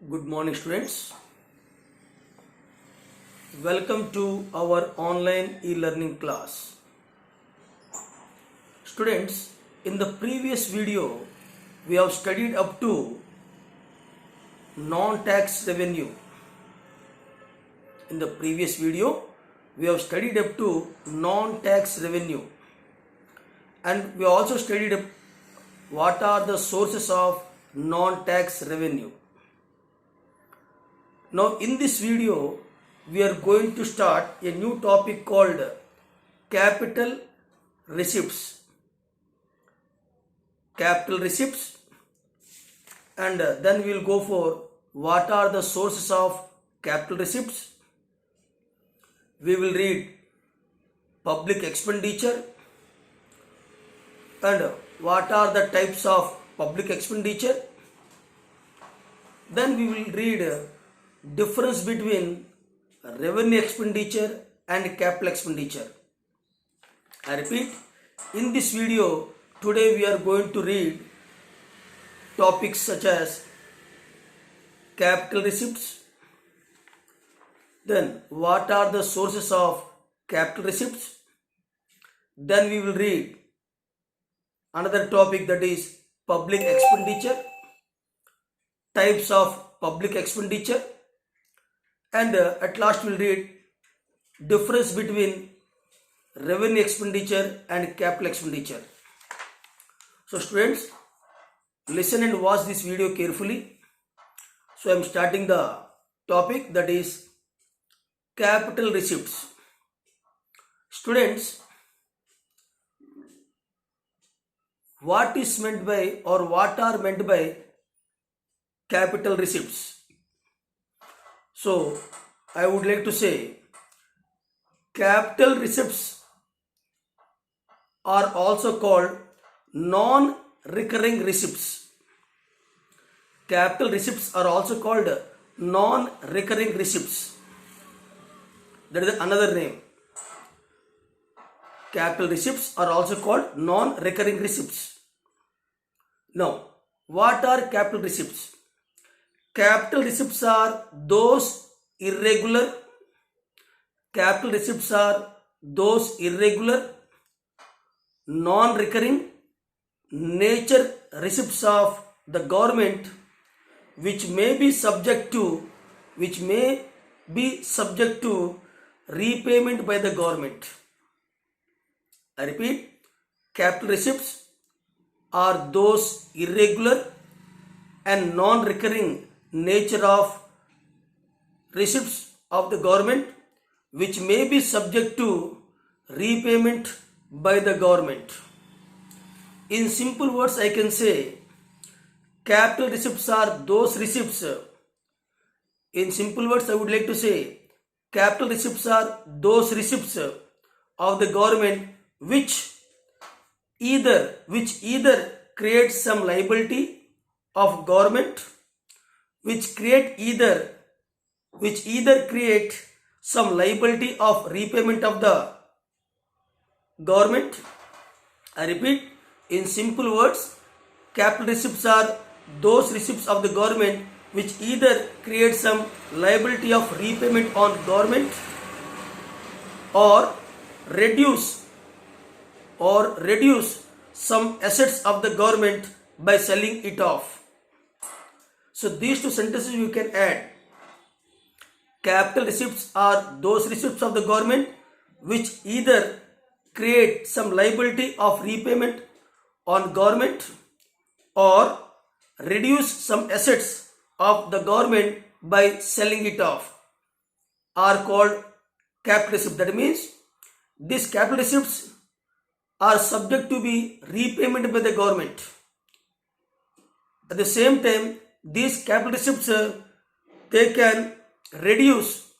Good morning, students. Welcome to our online e-learning class. Students, in the previous video, we have studied up to non-tax revenue. In the previous video, we have studied up to non-tax revenue. And we also studied what are the sources of non-tax revenue. Now in this video we are going to start a new topic called capital receipts. Capital receipts, and then we will go for what are the sources of capital receipts. We will read public expenditure and what are the types of public expenditure. Then we will read difference between revenue expenditure and capital expenditure. I repeat, in this video today we are going to read topics such as capital receipts, then what are the sources of capital receipts, then we will read another topic, that is public expenditure, types of public expenditure, and at last we will read difference between revenue expenditure and capital expenditure. So students, listen and watch this video carefully. So I am starting the topic, that is capital receipts. Students, what is meant by, or what are meant by capital receipts? So I would like to say capital receipts are also called non-recurring receipts. Capital receipts are also called non-recurring receipts. That is another name. Capital receipts are also called non-recurring receipts. Now, what are capital receipts? Capital receipts are those irregular. Capital receipts are those irregular, non-recurring nature receipts of the government which may be subject to repayment by the government. I repeat, capital receipts are those irregular and non-recurring nature of receipts of the government which may be subject to repayment by the government. In simple words, I can say capital receipts are those receipts. In simple words, I would like to say capital receipts are those receipts of the government which either create some liability of government, which either create some liability of repayment of the government. I repeat, in simple words, capital receipts are those receipts of the government which either create some liability of repayment on government or reduce some assets of the government by selling it off. So these two sentences you can add. Capital receipts are those receipts of the government which either create some liability of repayment on government or reduce some assets of the government by selling it off are called capital receipts. That means these capital receipts are subject to be repayment by the government. At the same time, these capital receipts they can reduce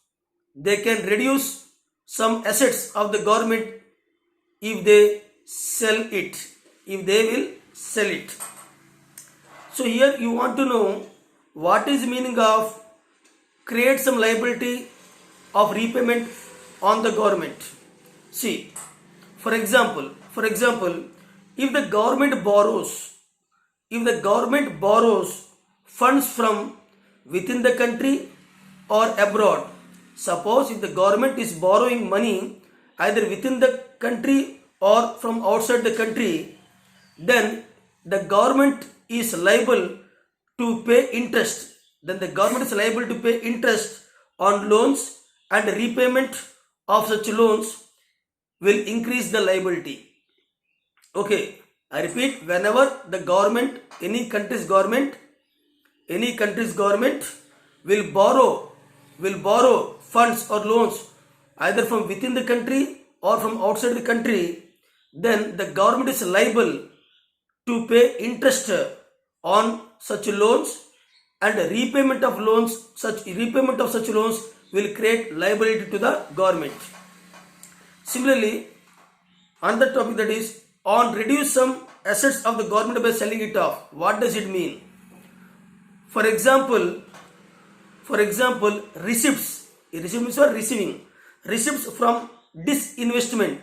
some assets of the government if they will sell it. So here you want to know what is the meaning of create some liability of repayment on the government. See, for example, if the government borrows funds from within the country or abroad. Suppose if the government is borrowing money either within the country or from outside the country, then the government is liable to pay interest. Then the government is liable to pay interest on loans, and repayment of such loans will increase the liability. Okay, I repeat, whenever the government, any country's government will borrow funds or loans either from within the country or from outside the country, then the government is liable to pay interest on such loans, and repayment of such loans will create liability to the government. Similarly, another topic, that is on reduce some assets of the government by selling it off. What does it mean? For example, receipts. Receipt means what? Receiving. Receipts from disinvestment.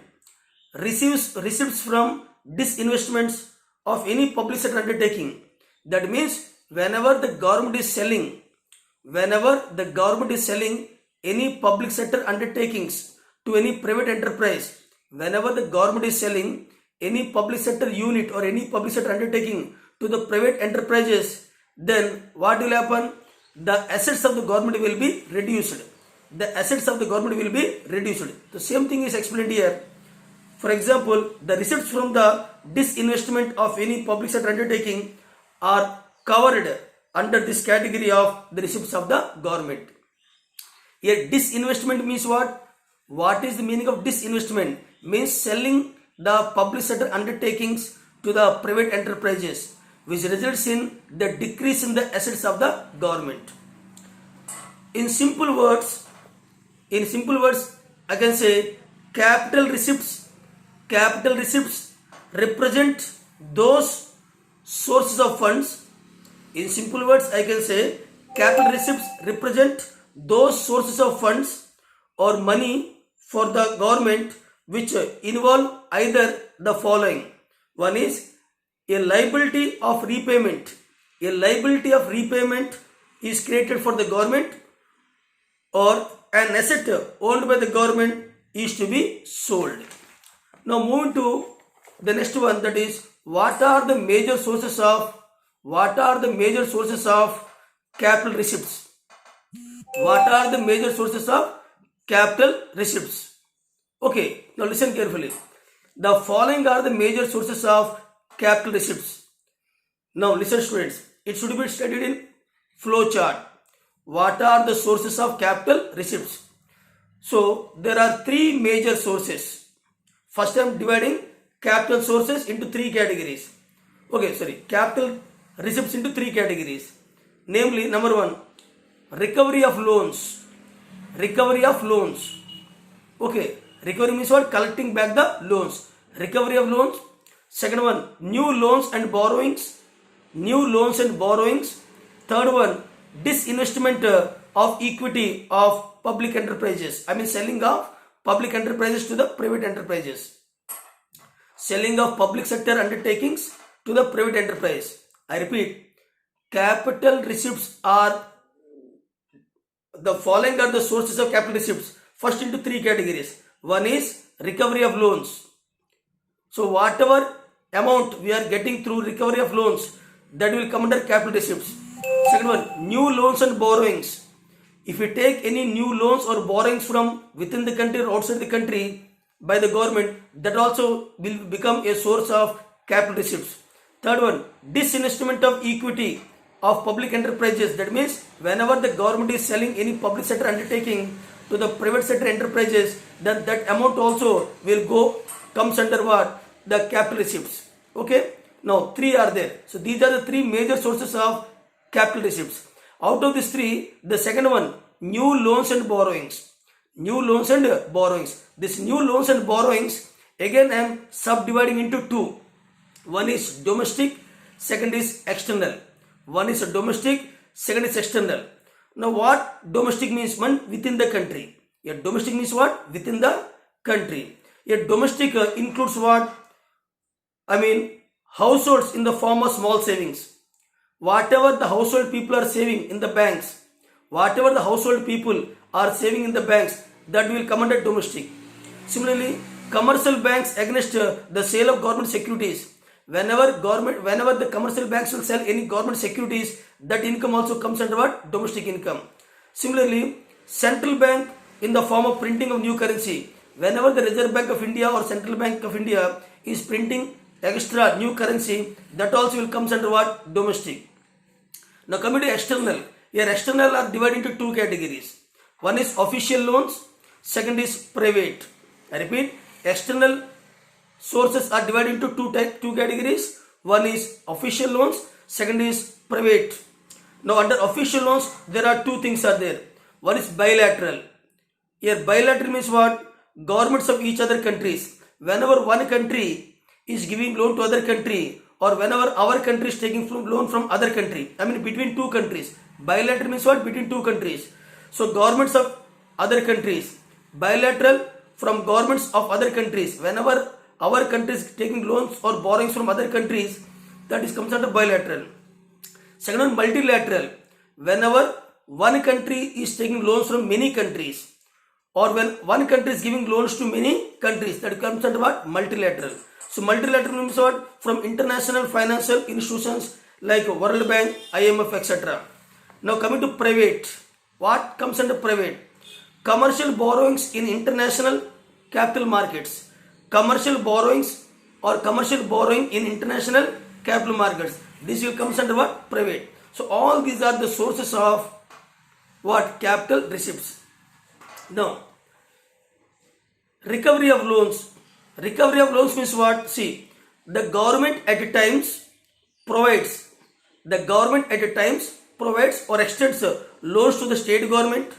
Receipts from disinvestments of any public sector undertaking. That means whenever the government is selling any public sector undertakings to any private enterprise, whenever the government is selling any public sector unit or any public sector undertaking to the private enterprises, then what will happen? The assets of the government will be reduced. The same thing is explained here. For example, the receipts from the disinvestment of any public sector undertaking are covered under this category of the receipts of the government. A disinvestment means what? What is the meaning of disinvestment? Means selling the public sector undertakings to the private enterprises, which results in the decrease in the assets of the government. In simple words, I can say capital receipts represent those sources of funds. In simple words, I can say capital receipts represent those sources of funds or money for the government which involve either the following. One is a liability of repayment. A liability of repayment is created for the government, or an asset owned by the government is to be sold. Now moving to the next one, that is what are the major sources of capital receipts? What are the major sources of capital receipts? Okay, now listen carefully. The following are the major sources of capital receipts. Now listen students, it should be studied in flow chart. What are the sources of capital receipts? So there are three major sources. First I am dividing capital sources into three categories. Capital receipts into three categories. Namely, number one, recovery of loans. Recovery means what? Collecting back the loans. Recovery of loans. Second one, new loans and borrowings. Third one, disinvestment of equity of public enterprises. I mean selling of public enterprises to the private enterprises. Selling of public sector undertakings to the private enterprise. I repeat, capital receipts are the following are the sources of capital receipts. First into three categories. One is recovery of loans. So whatever amount we are getting through recovery of loans, that will come under capital receipts. Second one, new loans and borrowings. If we take any new loans or borrowings from within the country or outside the country by the government, that also will become a source of capital receipts. Third one, disinvestment of equity of public enterprises. That means whenever the government is selling any public sector undertaking to the private sector enterprises, that amount also comes under what? The capital receipts. Okay. Now three are there. So these are the three major sources of capital receipts. Out of these three, the second one, new loans and borrowings. This new loans and borrowings, again I am subdividing into two. One is domestic, second is external. Now what domestic means? One, within the country. A domestic means what? Within the country. A domestic includes what? I mean households in the form of small savings. whatever the household people are saving in the banks, whatever the household people are saving in the banks, that will come under domestic. Similarly, commercial banks against the sale of government securities. Whenever the commercial banks will sell any government securities, that income also comes under what? Domestic income. Similarly, central bank in the form of printing of new currency. Whenever the Reserve Bank of India or Central Bank of India is printing extra new currency, that also will comes under what? Domestic. Now coming to external. Here external are divided into two categories. One is official loans, second is private. I repeat, external sources are divided into two categories. One is official loans, second is private. Now under official loans, there are two things are there. One is bilateral. Here bilateral means what? Governments of each other countries. Whenever one country is giving loan to other country, or whenever our country is taking loan from other country, I mean between two countries. Bilateral means what? Between two countries. So governments of other countries. Bilateral from governments of other countries. Whenever our country is taking loans or borrowings from other countries, that is comes under bilateral. Second one, multilateral. Whenever one country is taking loans from many countries, or when one country is giving loans to many countries, that comes under what? Multilateral. So multilateral means what? From international financial institutions like World Bank, IMF, etc. Now coming to private. What comes under private? Commercial borrowings in international capital markets. Commercial borrowings or commercial borrowing in international capital markets. This will comes under what? Private. So all these are the sources of what? Capital receipts. Now, recovery of loans. Recovery of loans means what? See, the government at times provides. The government at times provides or extends loans to the state government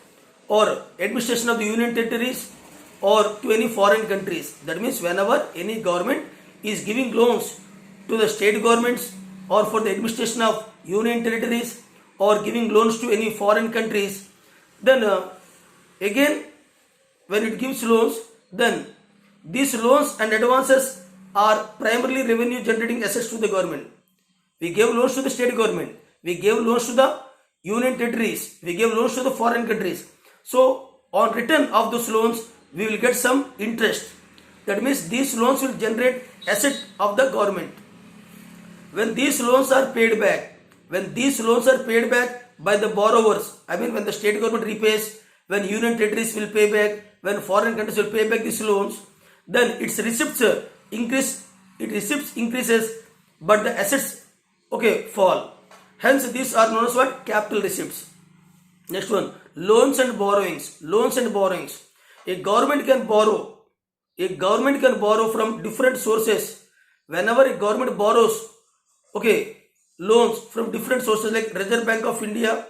or administration of the union territories or to any foreign countries. That means whenever any government is giving loans to the state governments or for the administration of union territories or giving loans to any foreign countries, then again when it gives loans, then these loans and advances are primarily revenue generating assets to the government. We gave loans to the state government, we gave loans to the union territories, we gave loans to the foreign countries. So on return of those loans, we will get some interest. That means these loans will generate asset of the government. When these loans are paid back, by the borrowers, I mean when the state government repays, when union territories will pay back, when foreign countries will pay back these loans, then its receipts increases, but the assets fall. Hence these are known as what? Capital receipts. Next one, loans and borrowings. Loans and borrowings. A government can borrow from different sources. Whenever a government borrows loans from different sources like Reserve Bank of India,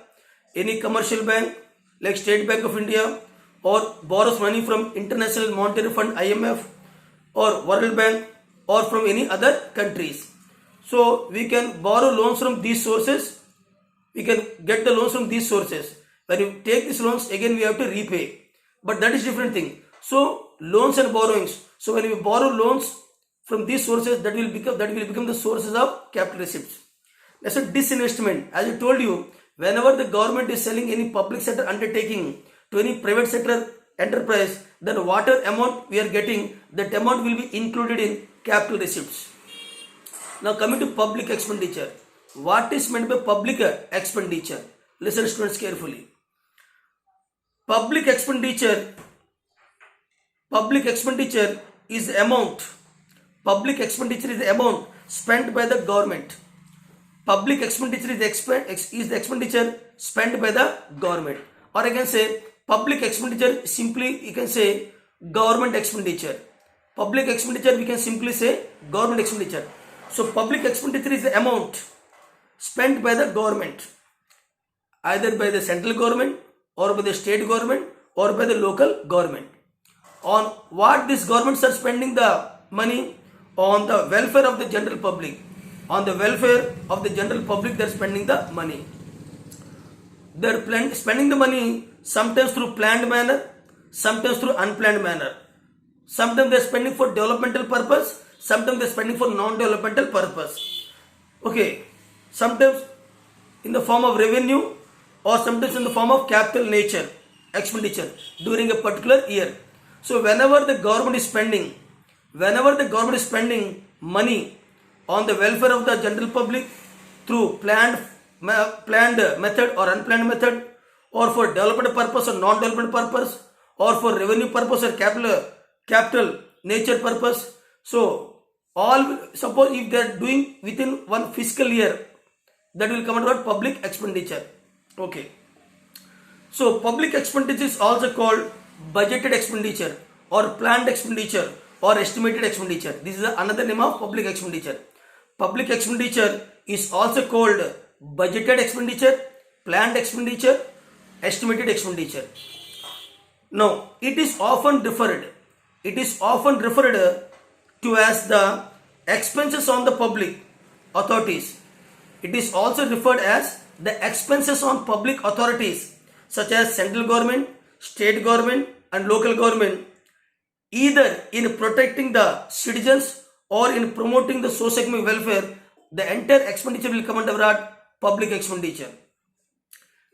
any commercial bank like State Bank of India, or borrows money from International Monetary Fund IMF or World Bank or from any other countries. So we can borrow loans from these sources, we can get the loans from these sources. When you take these loans, again we have to repay, but that is different thing. So loans and borrowings. So when we borrow loans from these sources, that will become the sources of capital receipts. That's a disinvestment. As I told you, whenever the government is selling any public sector undertaking to any private sector enterprise, then whatever amount we are getting, that amount will be included in capital receipts. Now coming to public expenditure. What is meant by public expenditure? Listen students carefully. Public expenditure is the amount. Public expenditure is the amount spent by the government. Public expenditure is the expenditure spent by the government. Or I can say public expenditure, simply you can say government expenditure. Public expenditure, we can simply say government expenditure. So public expenditure is the amount spent by the government, either by the central government or by the state government or by the local government. On what these governments are spending the money? On the welfare of the general public. On the welfare of the general public, they are spending the money. They are spending the money sometimes through planned manner, sometimes through unplanned manner. Sometimes they are spending for developmental purpose, sometimes they are spending for non-developmental purpose. Sometimes in the form of revenue or sometimes in the form of capital nature expenditure during a particular year. So whenever the government is spending money on the welfare of the general public through planned method or unplanned method, or for development purpose or non-development purpose, or for revenue purpose or capital nature purpose. So all, suppose if they are doing within one fiscal year, that will come under what? Public expenditure. Okay. So public expenditure is also called budgeted expenditure or planned expenditure or estimated expenditure. This is another name of public expenditure. Public expenditure is also called budgeted expenditure, planned expenditure, estimated expenditure. Now, it is often referred to as the expenses on the public authorities. It is also referred as the expenses on public authorities such as central government, state government and local government, either in protecting the citizens or in promoting the socio-economic welfare. The entire expenditure will come under what? Public expenditure.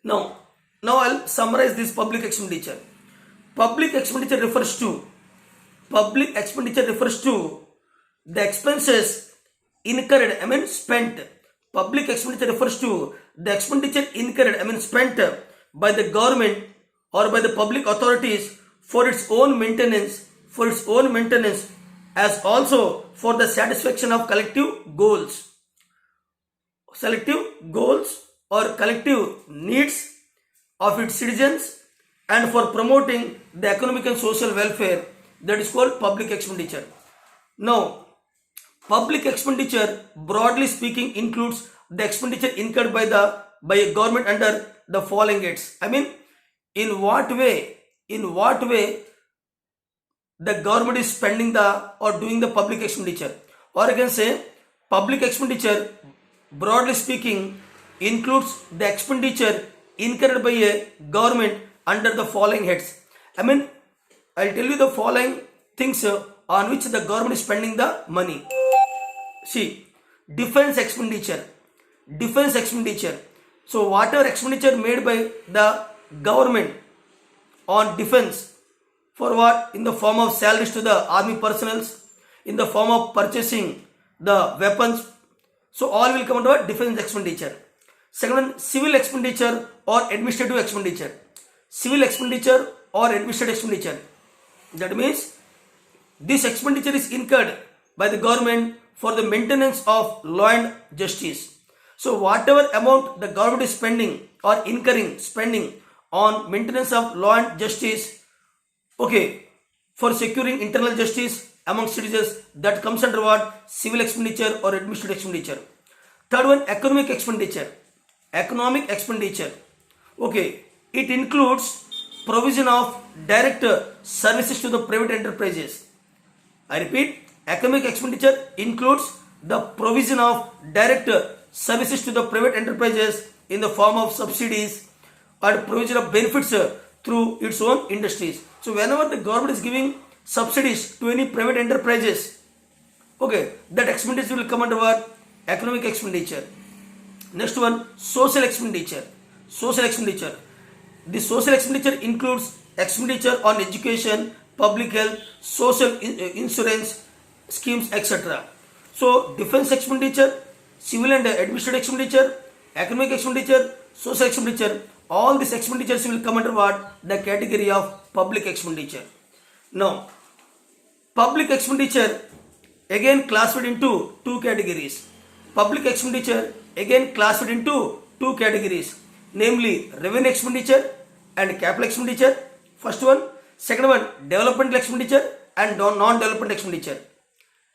Now I'll summarize this public expenditure. Public expenditure refers to the expenses incurred, spent. Public expenditure refers to the expenditure incurred, spent by the government or by the public authorities for its own maintenance, as also for the satisfaction of collective goals or collective needs of its citizens, and for promoting the economic and social welfare. That is called public expenditure. Now, public expenditure, broadly speaking, includes the expenditure incurred by a government under the following heads. In what way the government is spending or doing the public expenditure? Or I can say, public expenditure, broadly speaking, includes the expenditure incurred by a government under the following heads. I'll tell you the following things on which the government is spending the money. See, defense expenditure. So whatever expenditure made by the government on defense, for what? In the form of salaries to the army personnel, in the form of purchasing the weapons. So all will come under defense expenditure. Second one, civil expenditure or administrative expenditure. Civil expenditure or administrative expenditure. That means this expenditure is incurred by the government for the maintenance of law and justice. So whatever amount the government is spending or spending on maintenance of law and justice, okay, for securing internal justice among citizens, that comes under what? Civil expenditure or administrative expenditure. Third one, economic expenditure. Okay, it includes provision of direct services to the private enterprises. I repeat, economic expenditure includes the provision of direct services to the private enterprises in the form of subsidies or provision of benefits through its own industries. So whenever the government is giving subsidies to any private enterprises, okay, that expenditure will come under what? Economic expenditure. Next one, social expenditure. The social expenditure includes expenditure on education, public health, social insurance schemes, etc. So defense expenditure, civil and administrative expenditure, economic expenditure, social expenditure, all these expenditures will come under what? The category of public expenditure. Now, public expenditure again classified into two categories. Public expenditure again classified into two categories, namely revenue expenditure and capital expenditure. First one. Second one, developmental expenditure and non-development expenditure.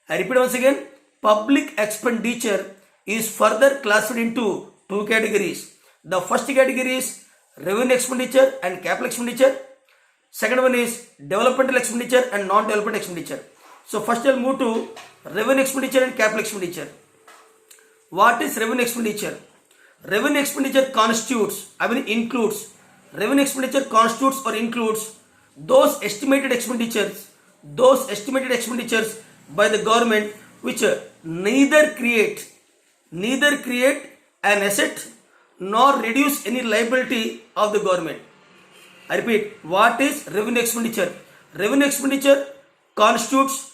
I repeat once again, public expenditure is further classified into two categories. The first category is revenue expenditure and capital expenditure. Second one is developmental expenditure and non-development expenditure. So first I'll move to revenue expenditure and capital expenditure. What is revenue expenditure? Revenue expenditure includes or includes those estimated expenditures by the government which neither create an asset nor reduce any liability of the government. I repeat, what is revenue expenditure? Revenue expenditure constitutes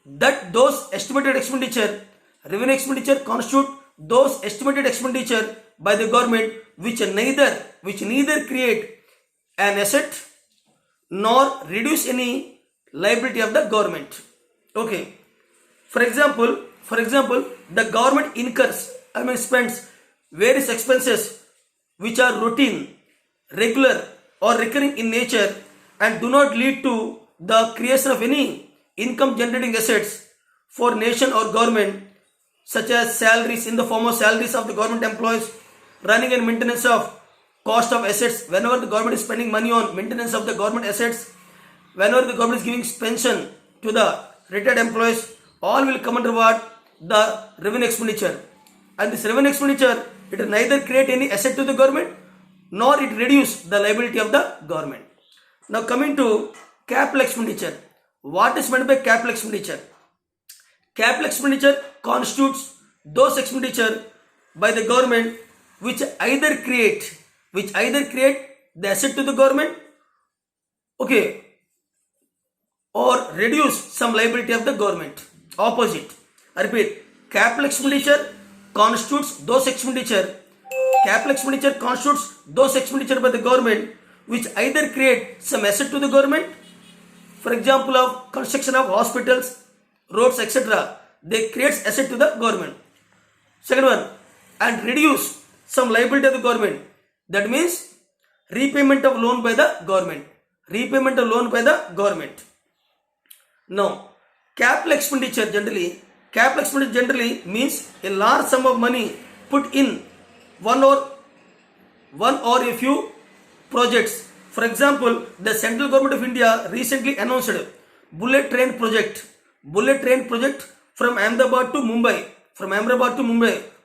that those estimated expenditure, revenue expenditure constitute those estimated expenditure by the government which neither create an asset nor reduce any liability of the government. Okay. For example, the government spends various expenses which are routine, regular, or recurring in nature and do not lead to the creation of any income generating assets for nation or government, such as salaries in the form of salaries of the government employees, running and maintenance of cost of assets. Whenever the government is spending money on maintenance of the government assets, whenever the government is giving pension to the retired employees, all will come under what? The revenue expenditure. And this revenue expenditure, it will neither create any asset to the government nor it reduce the liability of the government. Now coming to capital expenditure. What is meant by capital expenditure? Capital expenditure constitutes those expenditure by the government which either create the asset to the government, okay, or reduce some liability of the government. Opposite. I repeat, capital expenditure constitutes those expenditure by the government which either create some asset to the government, for example of construction of hospitals, roads, etc. They create asset to the government. Second one, and reduce some liability of the government. That means repayment of loan by the government. Now, capital expenditure generally means a large sum of money put in one or a few projects. For example, the central government of India recently announced bullet train project from Ahmedabad to Mumbai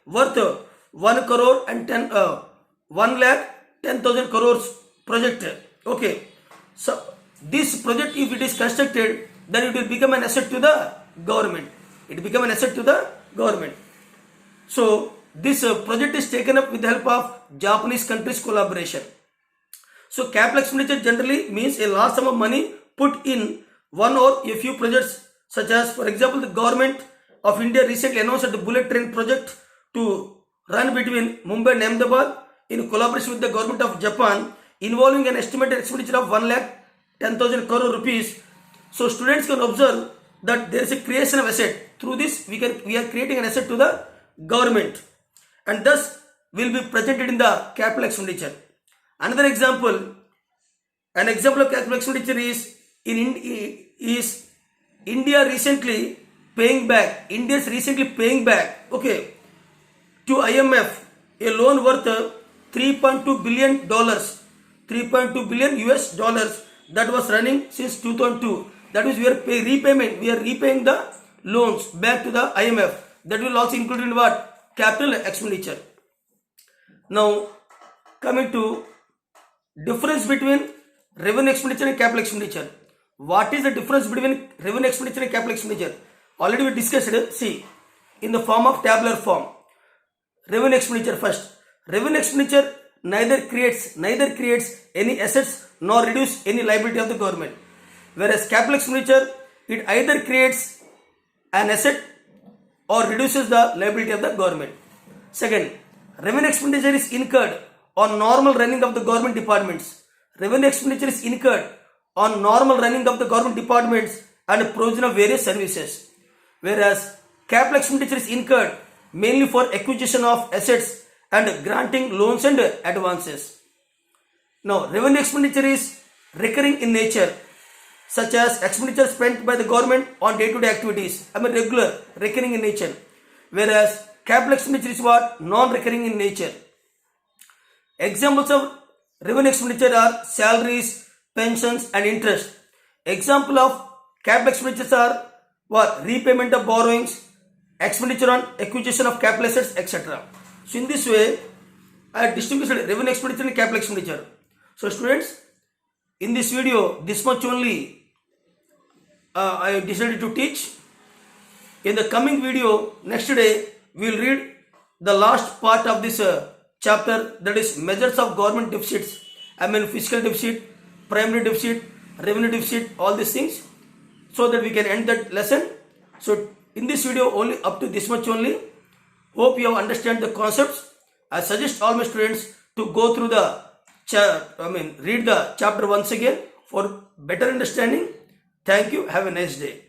worth 1,10,000 crores project. Okay, so this project, if it is constructed, then it will become an asset to the government. So this project is taken up with the help of Japanese country's collaboration. So capital expenditure generally means a large sum of money put in one or a few projects, such as, for example, the government of India recently announced the bullet train project to run between Mumbai and Ahmedabad in collaboration with the government of Japan, involving an estimated expenditure of 1,10,000 crore rupees. So students can observe that there is a creation of asset. Through this, we are creating an asset to the government, and thus will be presented in the capital expenditure. Another example of capital expenditure is India recently paying back, okay, to IMF a loan worth $3.2 billion, US dollars, that was running since 2002. That means we are repaying the loans back to the IMF. That will also include in what? Capital expenditure. Now coming to difference between revenue expenditure and capital expenditure. What is the difference between revenue expenditure and capital expenditure? Already we discussed it. See, in the form of tabular form. Revenue expenditure first. Revenue expenditure neither creates any assets nor reduce any liability of the government. Whereas capital expenditure, it either creates an asset or reduces the liability of the government. Second, revenue expenditure is incurred on normal running of the government departments. Revenue expenditure is incurred on normal running of the government departments and provision of various services. Whereas capital expenditure is incurred mainly for acquisition of assets and granting loans and advances. Now, revenue expenditure is recurring in nature, such as expenditure spent by the government on day-to-day activities, regular, recurring in nature. Whereas capital expenditure is what? Non-recurring in nature. Examples of revenue expenditure are salaries, pensions and interest. Example of capital expenditures are what? Repayment of borrowings, expenditure on acquisition of capital assets, etc. So in this way, I distinguished revenue expenditure and capital expenditure. So students, in this video, this much only I decided to teach. In the coming video, next day, we will read the last part of this chapter, that is measures of government deficits. I mean fiscal deficit, primary deficit, revenue deficit, all these things, so that we can end that lesson. So in this video only up to this much only. Hope you have understand the concepts. I suggest all my students to go through the read the chapter once again for better understanding. Thank you. Have a nice day.